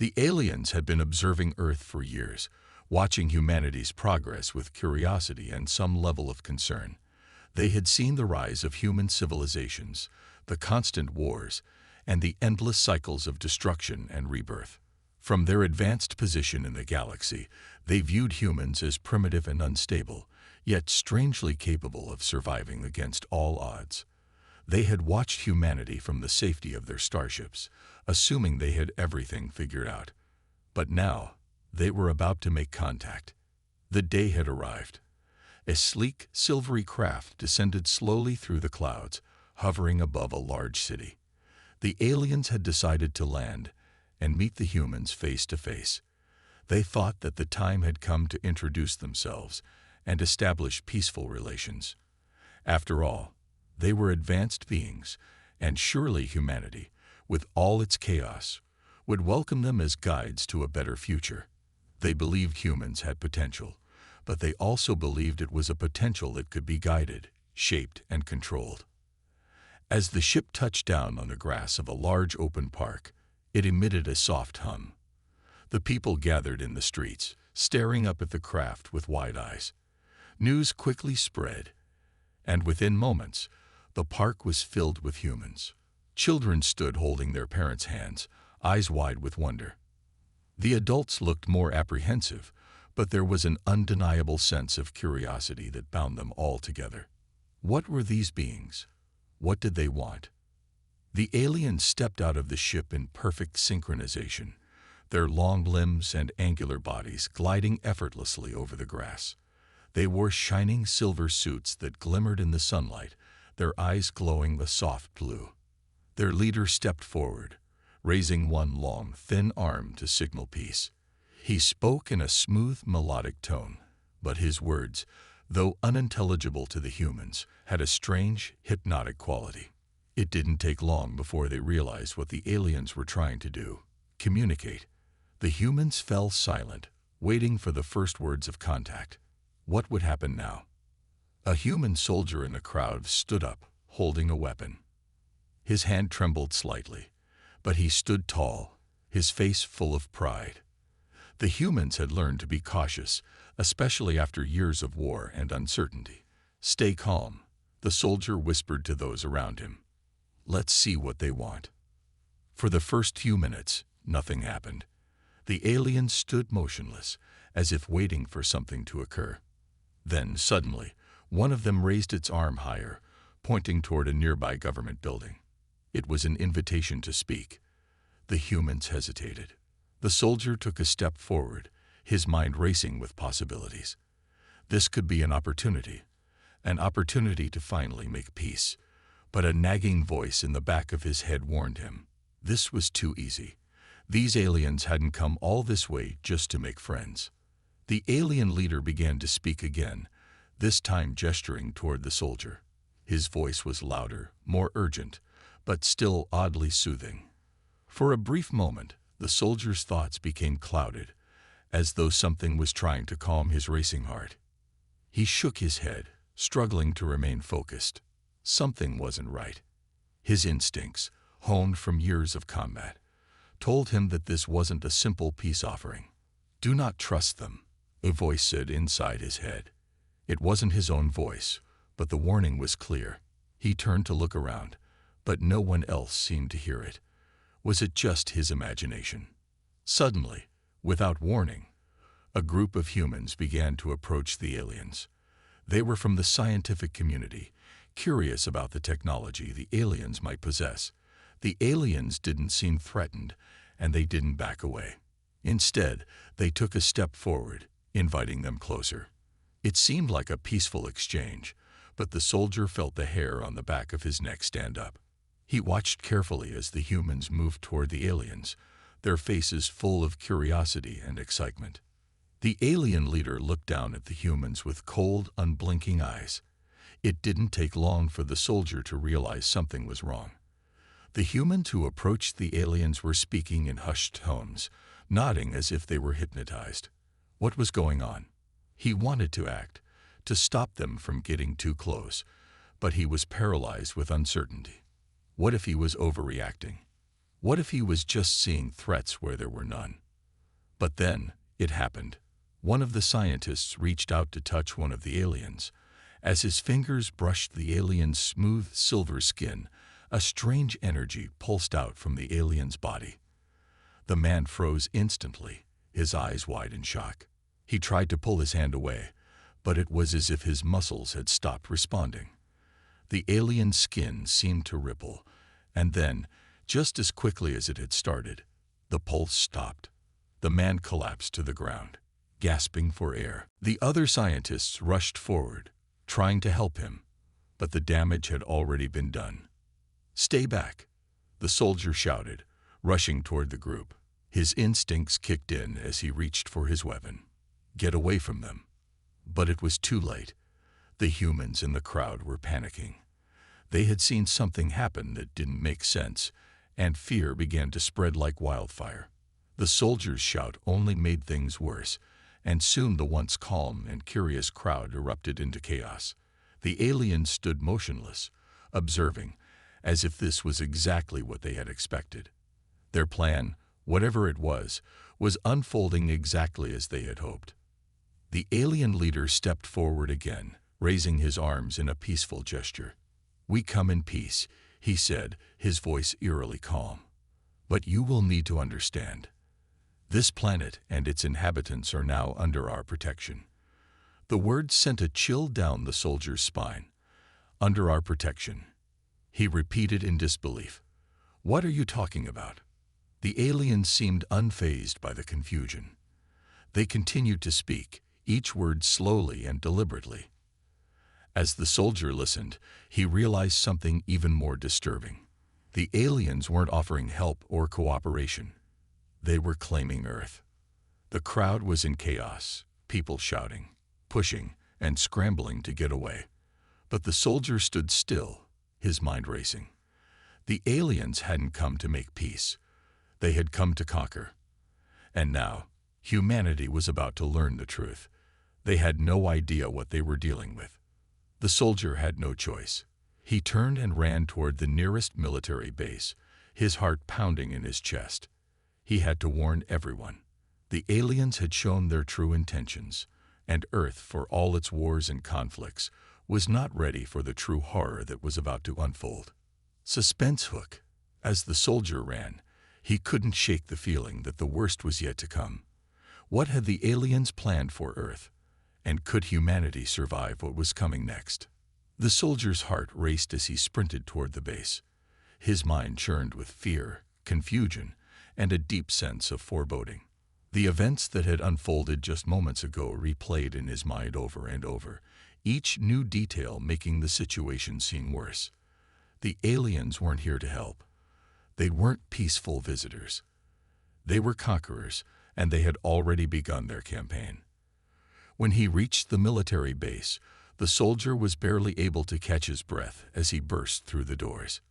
The aliens had been observing Earth for years, watching humanity's progress with curiosity and some level of concern. They had seen the rise of human civilizations, the constant wars, and the endless cycles of destruction and rebirth. From their advanced position in the galaxy, they viewed humans as primitive and unstable, yet strangely capable of surviving against all odds. They had watched humanity from the safety of their starships, assuming they had everything figured out. But now, they were about to make contact. The day had arrived. A sleek, silvery craft descended slowly through the clouds, hovering above a large city. The aliens had decided to land and meet the humans face to face. They thought that the time had come to introduce themselves and establish peaceful relations. After all, they were advanced beings, and surely humanity, with all its chaos, would welcome them as guides to a better future. They believed humans had potential, but they also believed it was a potential that could be guided, shaped, and controlled. As the ship touched down on the grass of a large open park, it emitted a soft hum. The people gathered in the streets, staring up at the craft with wide eyes. News quickly spread, and within moments, the park was filled with humans. Children stood holding their parents' hands, eyes wide with wonder. The adults looked more apprehensive, but there was an undeniable sense of curiosity that bound them all together. What were these beings? What did they want? The aliens stepped out of the ship in perfect synchronization, their long limbs and angular bodies gliding effortlessly over the grass. They wore shining silver suits that glimmered in the sunlight, their eyes glowing a soft blue. Their leader stepped forward, raising one long, thin arm to signal peace. He spoke in a smooth, melodic tone, but his words, though unintelligible to the humans, had a strange, hypnotic quality. It didn't take long before they realized what the aliens were trying to do: communicate. The humans fell silent, waiting for the first words of contact. What would happen now? A human soldier in the crowd stood up, holding a weapon. His hand trembled slightly, but he stood tall, his face full of pride. The humans had learned to be cautious, especially after years of war and uncertainty. "Stay calm," the soldier whispered to those around him. "Let's see what they want." For the first few minutes, nothing happened. The aliens stood motionless, as if waiting for something to occur. Then, suddenly, one of them raised its arm higher, pointing toward a nearby government building. It was an invitation to speak. The humans hesitated. The soldier took a step forward, his mind racing with possibilities. This could be an opportunity to finally make peace. But a nagging voice in the back of his head warned him. This was too easy. These aliens hadn't come all this way just to make friends. The alien leader began to speak again, this time gesturing toward the soldier. His voice was louder, more urgent, but still oddly soothing. For a brief moment, the soldier's thoughts became clouded, as though something was trying to calm his racing heart. He shook his head, struggling to remain focused. Something wasn't right. His instincts, honed from years of combat, told him that this wasn't a simple peace offering. "Do not trust them," a voice said inside his head. It wasn't his own voice, but the warning was clear. He turned to look around, but no one else seemed to hear it. Was it just his imagination? Suddenly, without warning, a group of humans began to approach the aliens. They were from the scientific community, curious about the technology the aliens might possess. The aliens didn't seem threatened, and they didn't back away. Instead, they took a step forward, inviting them closer. It seemed like a peaceful exchange, but the soldier felt the hair on the back of his neck stand up. He watched carefully as the humans moved toward the aliens, their faces full of curiosity and excitement. The alien leader looked down at the humans with cold, unblinking eyes. It didn't take long for the soldier to realize something was wrong. The humans who approached the aliens were speaking in hushed tones, nodding as if they were hypnotized. What was going on? He wanted to act, to stop them from getting too close, but he was paralyzed with uncertainty. What if he was overreacting? What if he was just seeing threats where there were none? But then, it happened. One of the scientists reached out to touch one of the aliens. As his fingers brushed the alien's smooth silver skin, a strange energy pulsed out from the alien's body. The man froze instantly, his eyes wide in shock. He tried to pull his hand away, but it was as if his muscles had stopped responding. The alien's skin seemed to ripple, and then, just as quickly as it had started, the pulse stopped. The man collapsed to the ground, gasping for air. The other scientists rushed forward, trying to help him, but the damage had already been done. "Stay back," the soldier shouted, rushing toward the group. His instincts kicked in as he reached for his weapon. Get away from them. But it was too late. The humans in the crowd were panicking. They had seen something happen that didn't make sense, and fear began to spread like wildfire. The soldier's shout only made things worse, and soon the once calm and curious crowd erupted into chaos. The aliens stood motionless, observing, as if this was exactly what they had expected. Their plan, whatever it was unfolding exactly as they had hoped. The alien leader stepped forward again, raising his arms in a peaceful gesture. "We come in peace," he said, his voice eerily calm. "But you will need to understand. This planet and its inhabitants are now under our protection." The words sent a chill down the soldier's spine. "Under our protection." He repeated in disbelief. "What are you talking about?" The aliens seemed unfazed by the confusion. They continued to speak, each word slowly and deliberately. As the soldier listened, he realized something even more disturbing. The aliens weren't offering help or cooperation. They were claiming Earth. The crowd was in chaos, people shouting, pushing, and scrambling to get away. But the soldier stood still, his mind racing. The aliens hadn't come to make peace. They had come to conquer. And now, humanity was about to learn the truth. They had no idea what they were dealing with. The soldier had no choice. He turned and ran toward the nearest military base, his heart pounding in his chest. He had to warn everyone. The aliens had shown their true intentions, and Earth, for all its wars and conflicts, was not ready for the true horror that was about to unfold. Suspense hook. As the soldier ran, he couldn't shake the feeling that the worst was yet to come. What had the aliens planned for Earth? And could humanity survive what was coming next? The soldier's heart raced as he sprinted toward the base. His mind churned with fear, confusion, and a deep sense of foreboding. The events that had unfolded just moments ago replayed in his mind over and over, each new detail making the situation seem worse. The aliens weren't here to help. They weren't peaceful visitors. They were conquerors, and they had already begun their campaign. When he reached the military base, the soldier was barely able to catch his breath as he burst through the doors.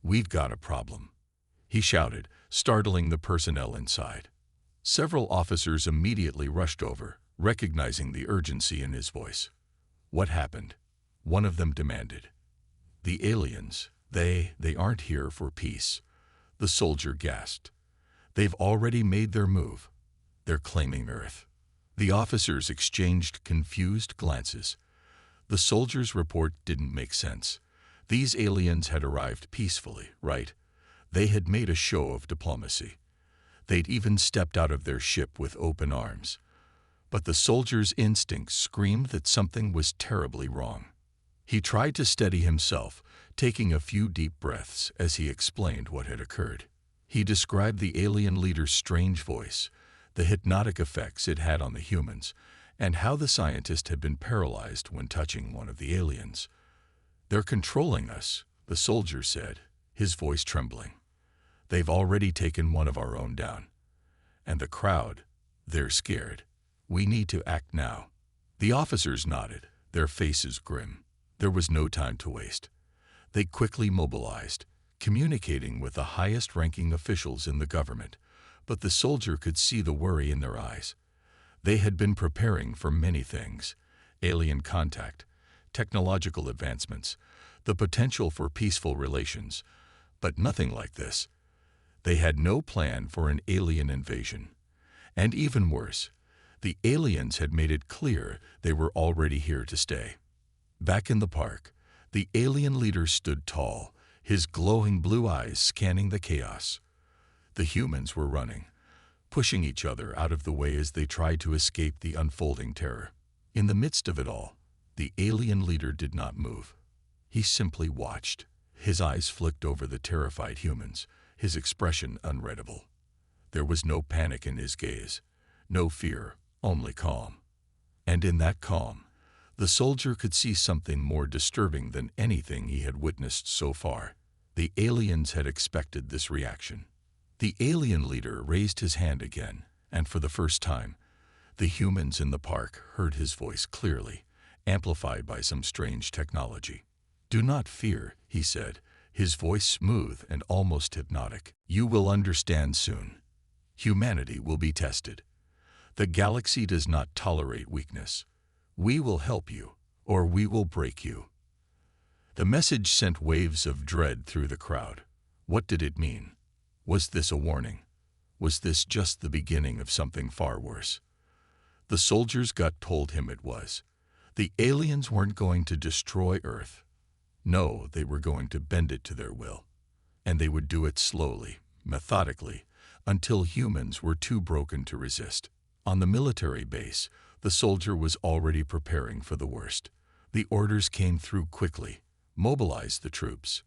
"We've got a problem," he shouted, startling the personnel inside. Several officers immediately rushed over, recognizing the urgency in his voice. "What happened?" one of them demanded. "The aliens, they aren't here for peace," the soldier gasped. "They've already made their move. They're claiming Earth." The officers exchanged confused glances. The soldier's report didn't make sense. These aliens had arrived peacefully, right? They had made a show of diplomacy. They'd even stepped out of their ship with open arms. But the soldier's instincts screamed that something was terribly wrong. He tried to steady himself, taking a few deep breaths as he explained what had occurred. He described the alien leader's strange voice, the hypnotic effects it had on the humans, and how the scientist had been paralyzed when touching one of the aliens. "They're controlling us," the soldier said, his voice trembling. "They've already taken one of our own down. And the crowd, they're scared. We need to act now." The officers nodded, their faces grim. There was no time to waste. They quickly mobilized, communicating with the highest-ranking officials in the government, but the soldier could see the worry in their eyes. They had been preparing for many things: alien contact, technological advancements, the potential for peaceful relations, but nothing like this. They had no plan for an alien invasion. And even worse, the aliens had made it clear they were already here to stay. Back in the park, the alien leader stood tall, his glowing blue eyes scanning the chaos. The humans were running, pushing each other out of the way as they tried to escape the unfolding terror. In the midst of it all, the alien leader did not move. He simply watched. His eyes flicked over the terrified humans, his expression unreadable. There was no panic in his gaze, no fear, only calm. And in that calm, the soldier could see something more disturbing than anything he had witnessed so far. The aliens had expected this reaction. The alien leader raised his hand again, and for the first time, the humans in the park heard his voice clearly, amplified by some strange technology. "Do not fear," he said, his voice smooth and almost hypnotic. "You will understand soon. Humanity will be tested. The galaxy does not tolerate weakness. We will help you, or we will break you." The message sent waves of dread through the crowd. What did it mean? Was this a warning? Was this just the beginning of something far worse? The soldier's gut told him it was. The aliens weren't going to destroy Earth. No, they were going to bend it to their will. And they would do it slowly, methodically, until humans were too broken to resist. On the military base, the soldier was already preparing for the worst. The orders came through quickly. Mobilize the troops,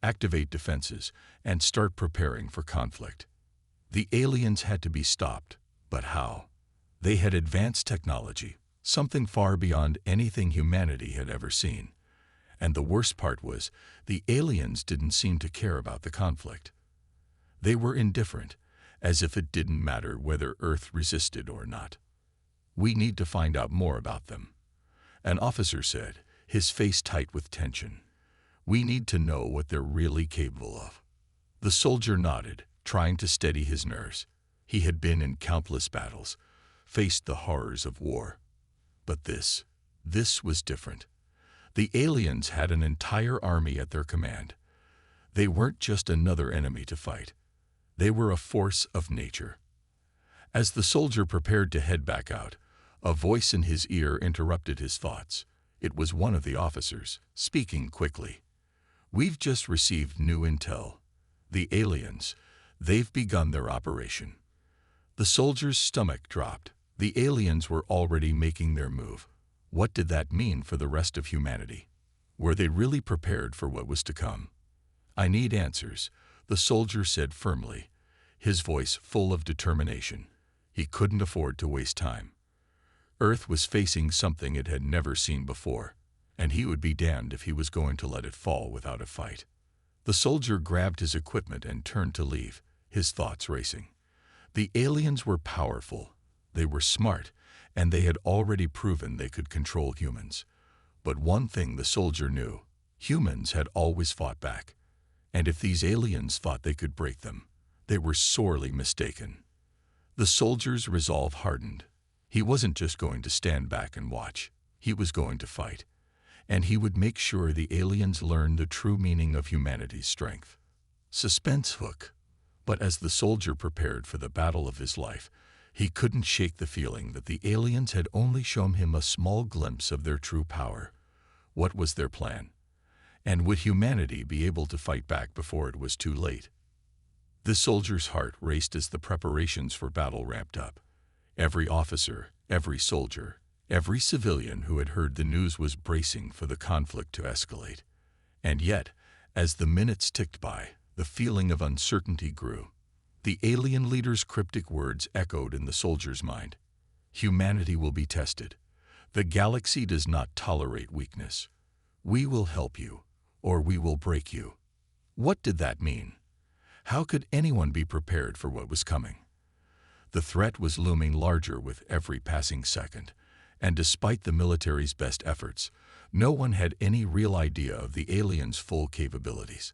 activate defenses, and start preparing for conflict. The aliens had to be stopped, but how? They had advanced technology, something far beyond anything humanity had ever seen. And the worst part was, the aliens didn't seem to care about the conflict. They were indifferent, as if it didn't matter whether Earth resisted or not. "We need to find out more about them," an officer said, his face tight with tension. "We need to know what they're really capable of." The soldier nodded, trying to steady his nerves. He had been in countless battles, faced the horrors of war. But this was different. The aliens had an entire army at their command. They weren't just another enemy to fight. They were a force of nature. As the soldier prepared to head back out, a voice in his ear interrupted his thoughts. It was one of the officers, speaking quickly. "We've just received new intel. The aliens, they've begun their operation." The soldier's stomach dropped. The aliens were already making their move. What did that mean for the rest of humanity? Were they really prepared for what was to come? "I need answers," the soldier said firmly, his voice full of determination. He couldn't afford to waste time. Earth was facing something it had never seen before, and he would be damned if he was going to let it fall without a fight. The soldier grabbed his equipment and turned to leave, his thoughts racing. The aliens were powerful, they were smart, and they had already proven they could control humans. But one thing the soldier knew: humans had always fought back. And if these aliens thought they could break them, they were sorely mistaken. The soldier's resolve hardened. He wasn't just going to stand back and watch. He was going to fight. And he would make sure the aliens learned the true meaning of humanity's strength. Suspense hook. But as the soldier prepared for the battle of his life, he couldn't shake the feeling that the aliens had only shown him a small glimpse of their true power. What was their plan? And would humanity be able to fight back before it was too late? The soldier's heart raced as the preparations for battle ramped up. Every officer, every soldier, every civilian who had heard the news was bracing for the conflict to escalate. And yet, as the minutes ticked by, the feeling of uncertainty grew. The alien leader's cryptic words echoed in the soldier's mind. "Humanity will be tested. The galaxy does not tolerate weakness. We will help you, or we will break you." What did that mean? How could anyone be prepared for what was coming? The threat was looming larger with every passing second, and despite the military's best efforts, no one had any real idea of the aliens' full capabilities.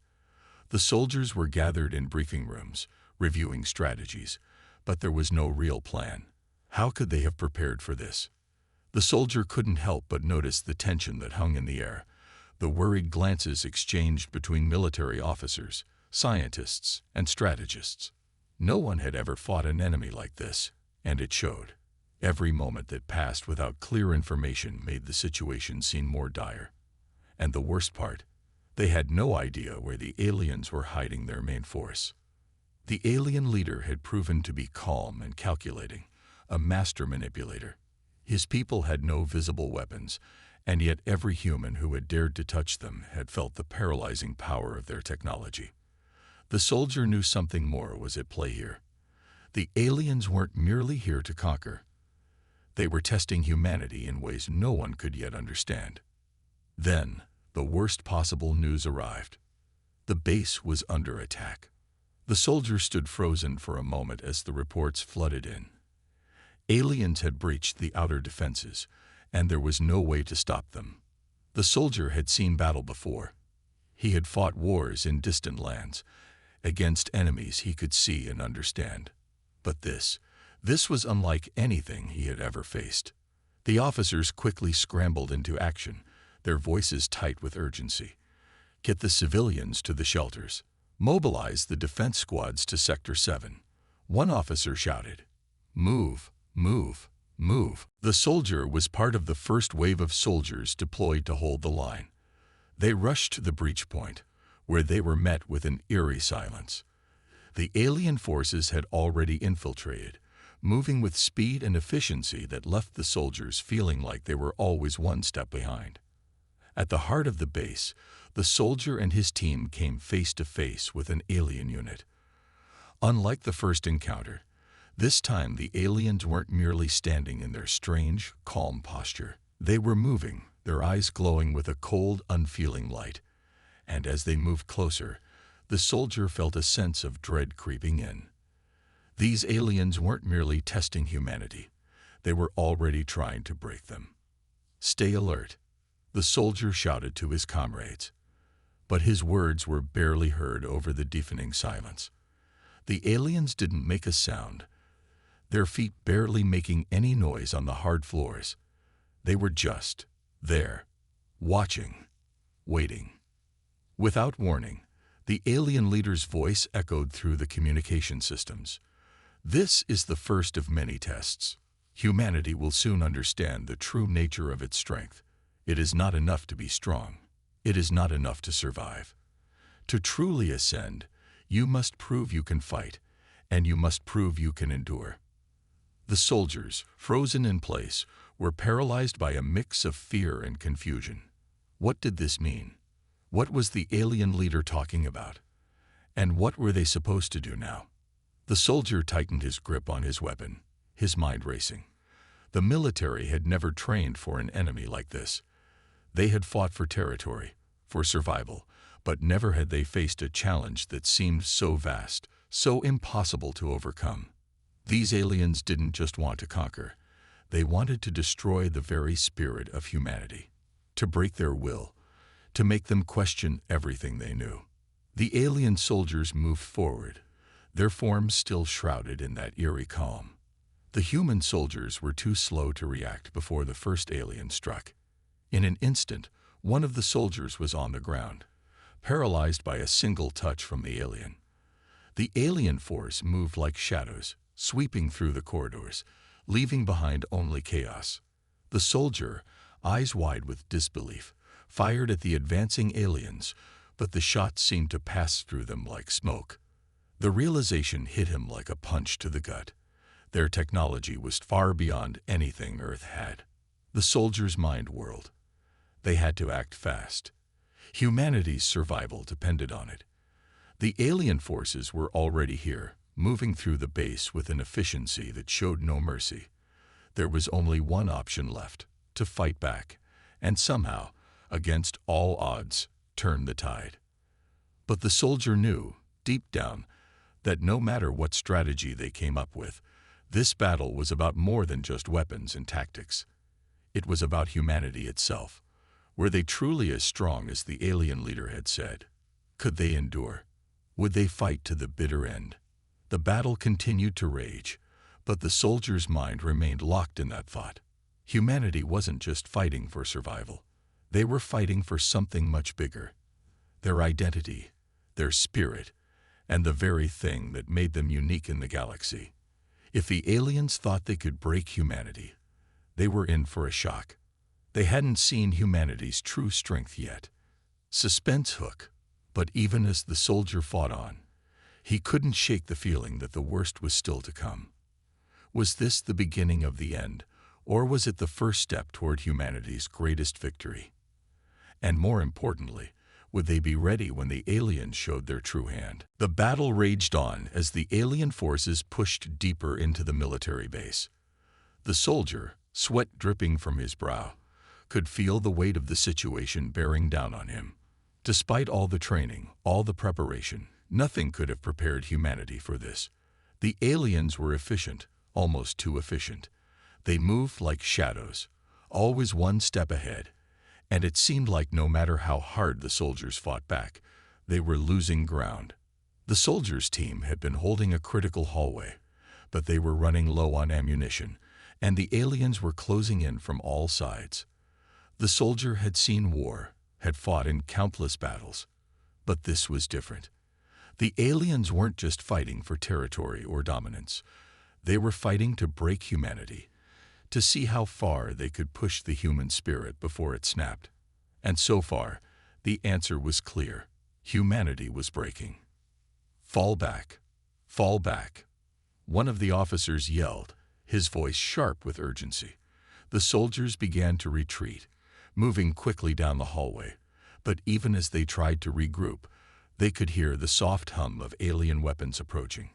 The soldiers were gathered in briefing rooms, reviewing strategies, but there was no real plan. How could they have prepared for this? The soldier couldn't help but notice the tension that hung in the air, the worried glances exchanged between military officers. scientists, and strategists. No one had ever fought an enemy like this, and it showed. Every moment that passed without clear information made the situation seem more dire. And the worst part, they had no idea where the aliens were hiding their main force. The alien leader had proven to be calm and calculating, a master manipulator. His people had no visible weapons, and yet every human who had dared to touch them had felt the paralyzing power of their technology. The soldier knew something more was at play here. The aliens weren't merely here to conquer. They were testing humanity in ways no one could yet understand. Then, the worst possible news arrived. The base was under attack. The soldier stood frozen for a moment as the reports flooded in. Aliens had breached the outer defenses, and there was no way to stop them. The soldier had seen battle before. He had fought wars in distant lands, against enemies he could see and understand. But this was unlike anything he had ever faced. The officers quickly scrambled into action, their voices tight with urgency. Get the civilians to the shelters. Mobilize the defense squads to Sector 7. One officer shouted, "Move, move, move." The soldier was part of the first wave of soldiers deployed to hold the line. They rushed to the breach point, where they were met with an eerie silence. The alien forces had already infiltrated, moving with speed and efficiency that left the soldiers feeling like they were always one step behind. At the heart of the base, the soldier and his team came face to face with an alien unit. Unlike the first encounter, this time the aliens weren't merely standing in their strange, calm posture. They were moving, their eyes glowing with a cold, unfeeling light. And as they moved closer, the soldier felt a sense of dread creeping in. These aliens weren't merely testing humanity. They were already trying to break them. "Stay alert," the soldier shouted to his comrades. But his words were barely heard over the deafening silence. The aliens didn't make a sound, their feet barely making any noise on the hard floors. They were just there, watching, waiting. Without warning, the alien leader's voice echoed through the communication systems. "This is the first of many tests. Humanity will soon understand the true nature of its strength. It is not enough to be strong. It is not enough to survive. To truly ascend, you must prove you can fight, and you must prove you can endure." The soldiers, frozen in place, were paralyzed by a mix of fear and confusion. What did this mean? What was the alien leader talking about? And what were they supposed to do now? The soldier tightened his grip on his weapon, his mind racing. The military had never trained for an enemy like this. They had fought for territory, for survival, but never had they faced a challenge that seemed so vast, so impossible to overcome. These aliens didn't just want to conquer. They wanted to destroy the very spirit of humanity, to break their will, to make them question everything they knew. The alien soldiers moved forward, their forms still shrouded in that eerie calm. The human soldiers were too slow to react before the first alien struck. In an instant, one of the soldiers was on the ground, paralyzed by a single touch from the alien. The alien force moved like shadows, sweeping through the corridors, leaving behind only chaos. The soldier, eyes wide with disbelief, fired at the advancing aliens, but the shots seemed to pass through them like smoke. The realization hit him like a punch to the gut. Their technology was far beyond anything Earth had. The soldier's mind whirled. They had to act fast. Humanity's survival depended on it. The alien forces were already here, moving through the base with an efficiency that showed no mercy. There was only one option left, to fight back, and somehow, against all odds, turn the tide. But the soldier knew, deep down, that no matter what strategy they came up with, this battle was about more than just weapons and tactics. It was about humanity itself. Were they truly as strong as the alien leader had said? Could they endure? Would they fight to the bitter end? The battle continued to rage, but the soldier's mind remained locked in that thought. Humanity wasn't just fighting for survival. They were fighting for something much bigger. Their identity, their spirit, and the very thing that made them unique in the galaxy. If the aliens thought they could break humanity, they were in for a shock. They hadn't seen humanity's true strength yet. Suspense hook. But even as the soldier fought on, he couldn't shake the feeling that the worst was still to come. Was this the beginning of the end, or was it the first step toward humanity's greatest victory? And more importantly, would they be ready when the aliens showed their true hand? The battle raged on as the alien forces pushed deeper into the military base. The soldier, sweat dripping from his brow, could feel the weight of the situation bearing down on him. Despite all the training, all the preparation, nothing could have prepared humanity for this. The aliens were efficient, almost too efficient. They moved like shadows, always one step ahead, and it seemed like no matter how hard the soldiers fought back, they were losing ground. The soldiers' team had been holding a critical hallway, but they were running low on ammunition, and the aliens were closing in from all sides. The soldier had seen war, had fought in countless battles, but this was different. The aliens weren't just fighting for territory or dominance. They were fighting to break humanity, to see how far they could push the human spirit before it snapped. And so far, the answer was clear. Humanity was breaking. "Fall back! Fall back!" One of the officers yelled, his voice sharp with urgency. The soldiers began to retreat, moving quickly down the hallway, but even as they tried to regroup, they could hear the soft hum of alien weapons approaching.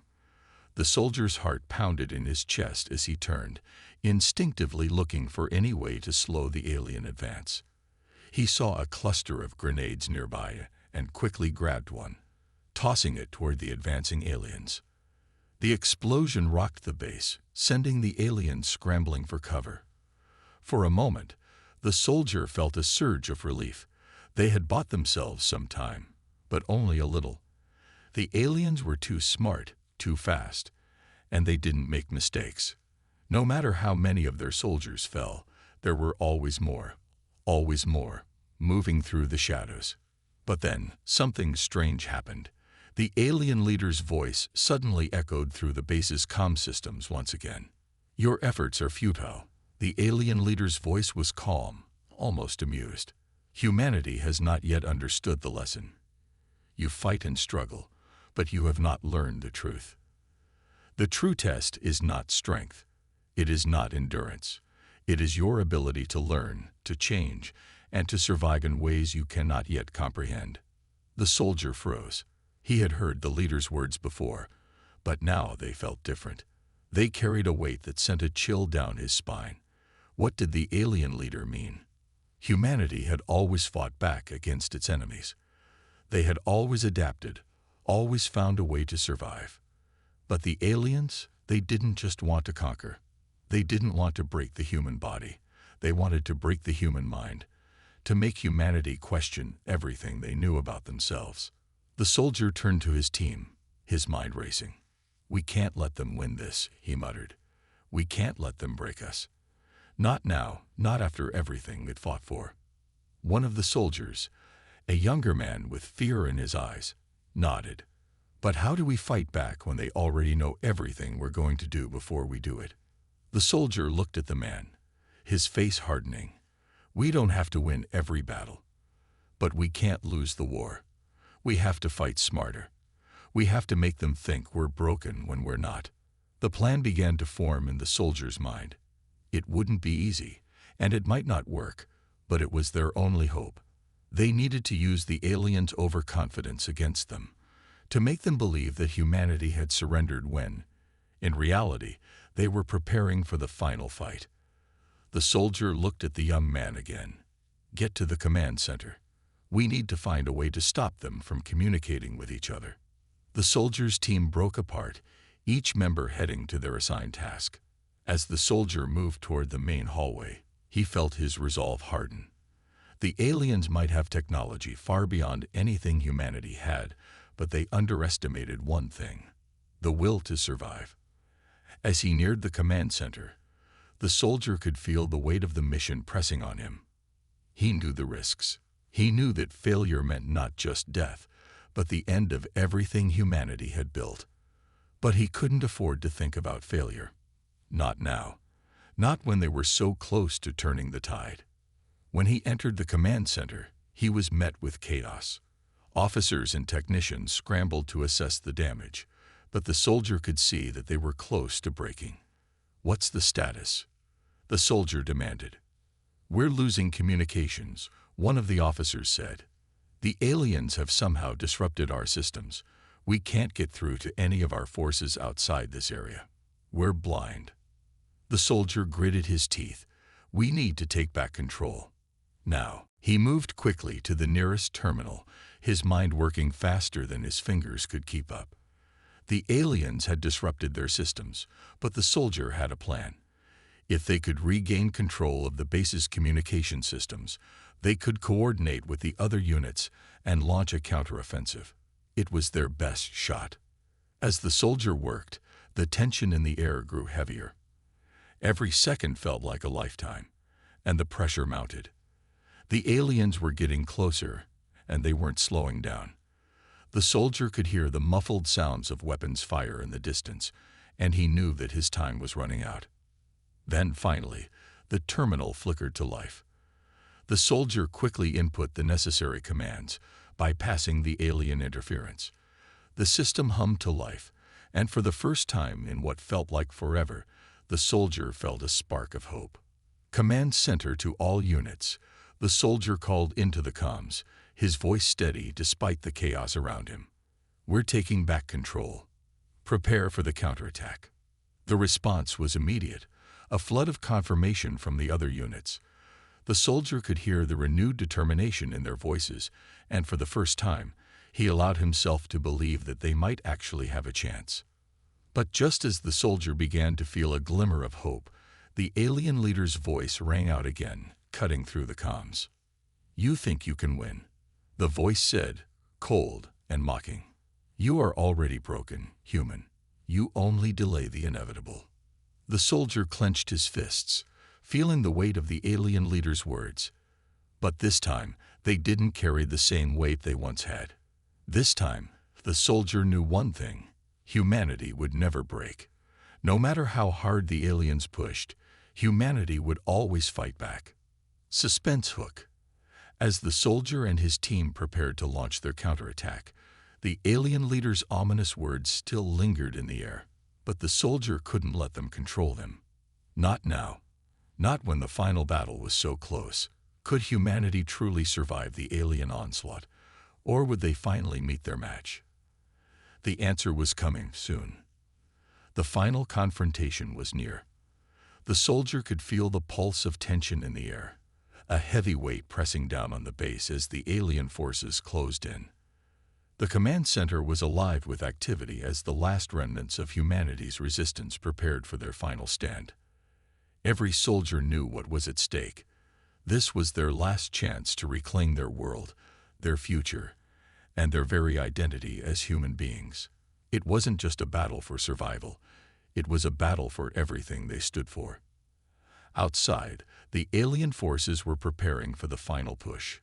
The soldier's heart pounded in his chest as he turned, instinctively looking for any way to slow the alien advance. He saw a cluster of grenades nearby and quickly grabbed one, tossing it toward the advancing aliens. The explosion rocked the base, sending the aliens scrambling for cover. For a moment, the soldier felt a surge of relief. They had bought themselves some time, but only a little. The aliens were too smart, too fast, and they didn't make mistakes. No matter how many of their soldiers fell, there were always more, moving through the shadows. But then, something strange happened. The alien leader's voice suddenly echoed through the base's comm systems once again. "Your efforts are futile." The alien leader's voice was calm, almost amused. "Humanity has not yet understood the lesson. You fight and struggle, but you have not learned the truth. The true test is not strength. It is not endurance. It is your ability to learn, to change, and to survive in ways you cannot yet comprehend." The soldier froze. He had heard the leader's words before, but now they felt different. They carried a weight that sent a chill down his spine. What did the alien leader mean? Humanity had always fought back against its enemies. They had always adapted, always found a way to survive. But the aliens, they didn't just want to conquer. They didn't want to break the human body. They wanted to break the human mind, to make humanity question everything they knew about themselves. The soldier turned to his team, his mind racing. "We can't let them win this," he muttered. "We can't let them break us. Not now, not after everything they'd fought for." One of the soldiers, a younger man with fear in his eyes, nodded. "But how do we fight back when they already know everything we're going to do before we do it?" The soldier looked at the man, his face hardening. "We don't have to win every battle, but we can't lose the war. We have to fight smarter. We have to make them think we're broken when we're not." The plan began to form in the soldier's mind. It wouldn't be easy, and it might not work, but it was their only hope. They needed to use the aliens' overconfidence against them, to make them believe that humanity had surrendered when, in reality, they were preparing for the final fight. The soldier looked at the young man again. "Get to the command center. We need to find a way to stop them from communicating with each other." The soldiers' team broke apart, each member heading to their assigned task. As the soldier moved toward the main hallway, he felt his resolve harden. The aliens might have technology far beyond anything humanity had, but they underestimated one thing: the will to survive. As he neared the command center, the soldier could feel the weight of the mission pressing on him. He knew the risks. He knew that failure meant not just death, but the end of everything humanity had built. But he couldn't afford to think about failure. Not now. Not when they were so close to turning the tide. When he entered the command center, he was met with chaos. Officers and technicians scrambled to assess the damage, but the soldier could see that they were close to breaking. "What's the status?" the soldier demanded. "We're losing communications," one of the officers said. "The aliens have somehow disrupted our systems. We can't get through to any of our forces outside this area. We're blind." The soldier gritted his teeth. "We need to take back control. Now." He moved quickly to the nearest terminal, his mind working faster than his fingers could keep up. The aliens had disrupted their systems, but the soldier had a plan. If they could regain control of the base's communication systems, they could coordinate with the other units and launch a counteroffensive. It was their best shot. As the soldier worked, the tension in the air grew heavier. Every second felt like a lifetime, and the pressure mounted. The aliens were getting closer, and they weren't slowing down. The soldier could hear the muffled sounds of weapons fire in the distance, and he knew that his time was running out. Then, finally, the terminal flickered to life. The soldier quickly input the necessary commands, bypassing the alien interference. The system hummed to life, and for the first time in what felt like forever, the soldier felt a spark of hope. "Command center to all units," the soldier called into the comms, his voice steady despite the chaos around him. "We're taking back control. Prepare for the counterattack." The response was immediate, a flood of confirmation from the other units. The soldier could hear the renewed determination in their voices, and for the first time, he allowed himself to believe that they might actually have a chance. But just as the soldier began to feel a glimmer of hope, the alien leader's voice rang out again, cutting through the comms. "You think you can win," the voice said, cold and mocking. "You are already broken, human. You only delay the inevitable." The soldier clenched his fists, feeling the weight of the alien leader's words. But this time, they didn't carry the same weight they once had. This time, the soldier knew one thing: humanity would never break. No matter how hard the aliens pushed, humanity would always fight back. Suspense hook. As the soldier and his team prepared to launch their counterattack, the alien leader's ominous words still lingered in the air, but the soldier couldn't let them control them. Not now. Not when the final battle was so close. Could humanity truly survive the alien onslaught, or would they finally meet their match? The answer was coming soon. The final confrontation was near. The soldier could feel the pulse of tension in the air, a heavy weight pressing down on the base as the alien forces closed in. The command center was alive with activity as the last remnants of humanity's resistance prepared for their final stand. Every soldier knew what was at stake. This was their last chance to reclaim their world, their future, and their very identity as human beings. It wasn't just a battle for survival. It was a battle for everything they stood for. Outside, the alien forces were preparing for the final push.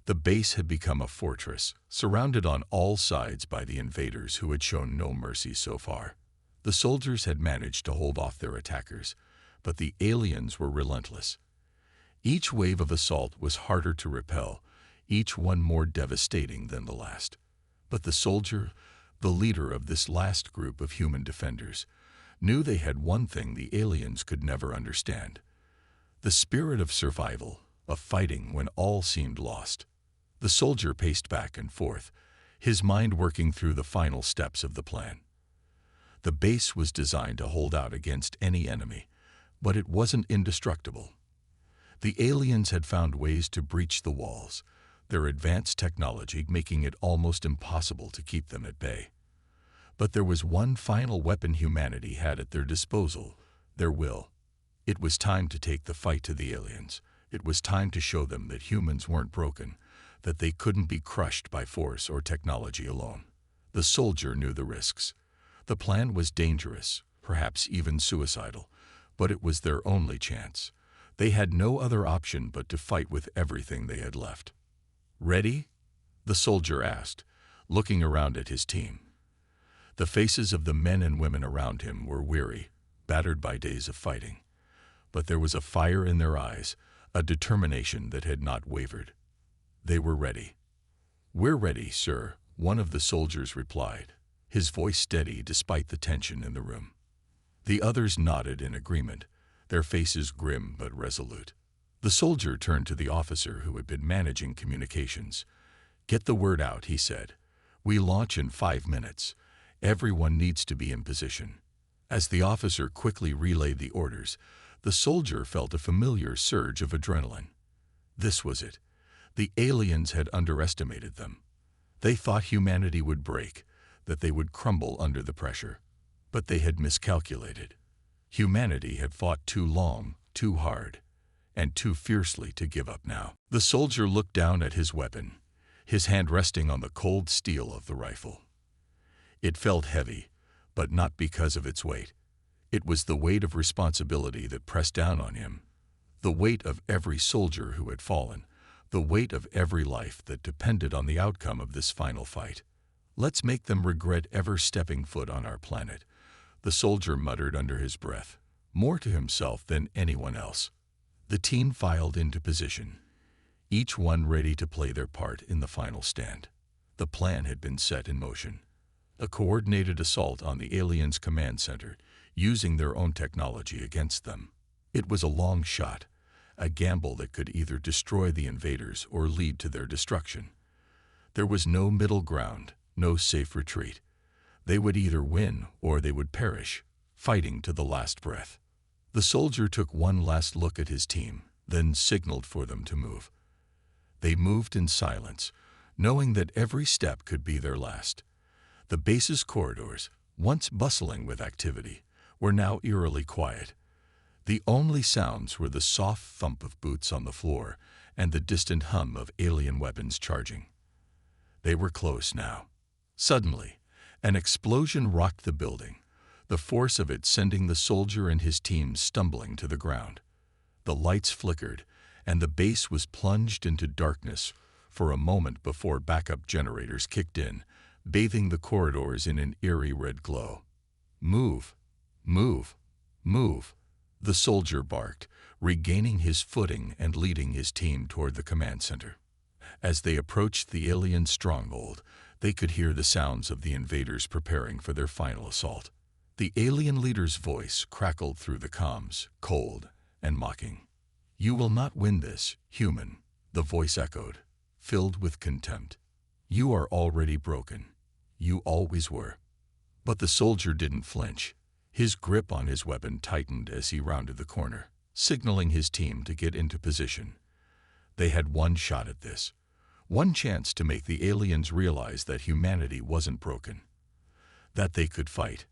The base had become a fortress, surrounded on all sides by the invaders who had shown no mercy so far. The soldiers had managed to hold off their attackers, but the aliens were relentless. Each wave of assault was harder to repel, each one more devastating than the last. But the soldier, the leader of this last group of human defenders, knew they had one thing the aliens could never understand: the spirit of survival, of fighting when all seemed lost. The soldier paced back and forth, his mind working through the final steps of the plan. The base was designed to hold out against any enemy, but it wasn't indestructible. The aliens had found ways to breach the walls, their advanced technology making it almost impossible to keep them at bay. But there was one final weapon humanity had at their disposal: their will. It was time to take the fight to the aliens. It was time to show them that humans weren't broken, that they couldn't be crushed by force or technology alone. The soldier knew the risks. The plan was dangerous, perhaps even suicidal, but it was their only chance. They had no other option but to fight with everything they had left. "Ready?" the soldier asked, looking around at his team. The faces of the men and women around him were weary, battered by days of fighting. But there was a fire in their eyes, a determination that had not wavered. They were ready. "We're ready, sir," one of the soldiers replied, his voice steady despite the tension in the room. The others nodded in agreement, their faces grim but resolute. The soldier turned to the officer who had been managing communications. "Get the word out," he said. "We launch in 5 minutes. Everyone needs to be in position." As the officer quickly relayed the orders, the soldier felt a familiar surge of adrenaline. This was it. The aliens had underestimated them. They thought humanity would break, that they would crumble under the pressure. But they had miscalculated. Humanity had fought too long, too hard, and too fiercely to give up now. The soldier looked down at his weapon, his hand resting on the cold steel of the rifle. It felt heavy, but not because of its weight. It was the weight of responsibility that pressed down on him, the weight of every soldier who had fallen, the weight of every life that depended on the outcome of this final fight. "Let's make them regret ever stepping foot on our planet," the soldier muttered under his breath, more to himself than anyone else. The team filed into position, each one ready to play their part in the final stand. The plan had been set in motion. A coordinated assault on the aliens' command center, using their own technology against them. It was a long shot, a gamble that could either destroy the invaders or lead to their destruction. There was no middle ground, no safe retreat. They would either win or they would perish, fighting to the last breath. The soldier took one last look at his team, then signaled for them to move. They moved in silence, knowing that every step could be their last. The base's corridors, once bustling with activity, were now eerily quiet. The only sounds were the soft thump of boots on the floor and the distant hum of alien weapons charging. They were close now. Suddenly, an explosion rocked the building, the force of it sending the soldier and his team stumbling to the ground. The lights flickered, and the base was plunged into darkness for a moment before backup generators kicked in, bathing the corridors in an eerie red glow. "Move! Move! Move!" the soldier barked, regaining his footing and leading his team toward the command center. As they approached the alien stronghold, they could hear the sounds of the invaders preparing for their final assault. The alien leader's voice crackled through the comms, cold and mocking. "You will not win this, human," the voice echoed, filled with contempt. "You are already broken. You always were." But the soldier didn't flinch. His grip on his weapon tightened as he rounded the corner, signaling his team to get into position. They had one shot at this, one chance to make the aliens realize that humanity wasn't broken, that they could fight,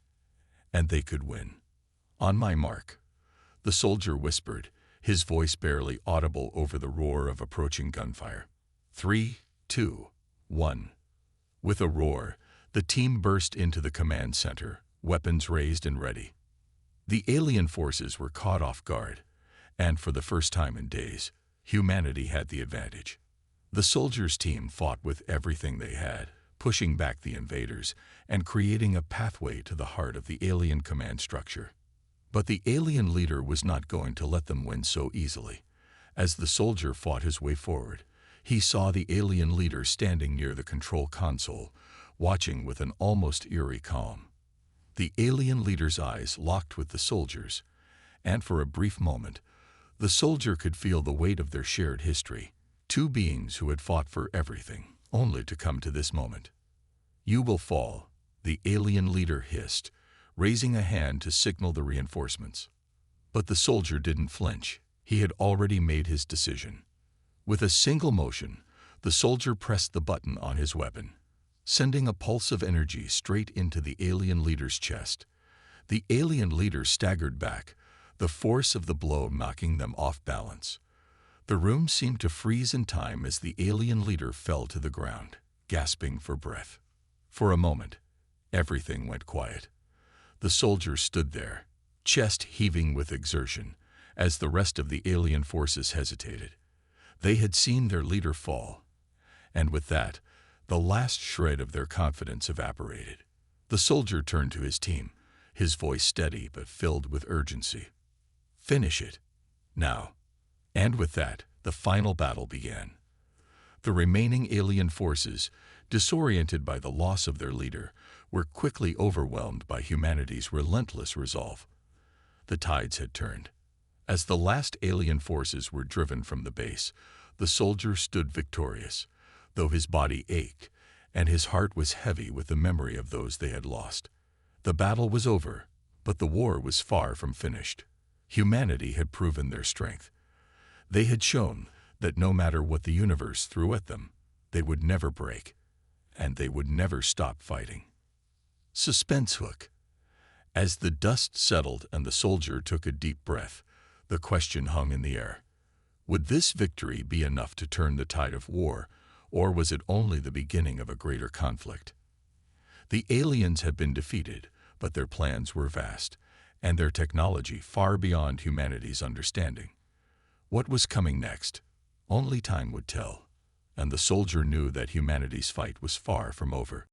and they could win. "On my mark," the soldier whispered, his voice barely audible over the roar of approaching gunfire. 3, 2, 1. With a roar, the team burst into the command center, weapons raised and ready. The alien forces were caught off guard, and for the first time in days, humanity had the advantage. The soldiers' team fought with everything they had, pushing back the invaders and creating a pathway to the heart of the alien command structure. But the alien leader was not going to let them win so easily. As the soldier fought his way forward, he saw the alien leader standing near the control console, watching with an almost eerie calm. The alien leader's eyes locked with the soldiers, and for a brief moment, the soldier could feel the weight of their shared history, two beings who had fought for everything, only to come to this moment. "You will fall," the alien leader hissed, raising a hand to signal the reinforcements. But the soldier didn't flinch. He had already made his decision. With a single motion, the soldier pressed the button on his weapon, sending a pulse of energy straight into the alien leader's chest. The alien leader staggered back, the force of the blow knocking them off balance. The room seemed to freeze in time as the alien leader fell to the ground, gasping for breath. For a moment, everything went quiet. The soldier stood there, chest heaving with exertion, as the rest of the alien forces hesitated. They had seen their leader fall, and with that, The last shred of their confidence evaporated. The soldier turned to his team, his voice steady but filled with urgency. "Finish it. Now." And with that, the final battle began. The remaining alien forces, disoriented by the loss of their leader, were quickly overwhelmed by humanity's relentless resolve. The tides had turned. As the last alien forces were driven from the base, the soldier stood victorious, though his body ached and his heart was heavy with the memory of those they had lost. The battle was over, but the war was far from finished. Humanity had proven their strength. They had shown that no matter what the universe threw at them, they would never break, and they would never stop fighting. Suspense hook. As the dust settled and the soldier took a deep breath, the question hung in the air. Would this victory be enough to turn the tide of war, or was it only the beginning of a greater conflict? The aliens had been defeated, but their plans were vast, and their technology far beyond humanity's understanding. What was coming next? Only time would tell, and the soldier knew that humanity's fight was far from over.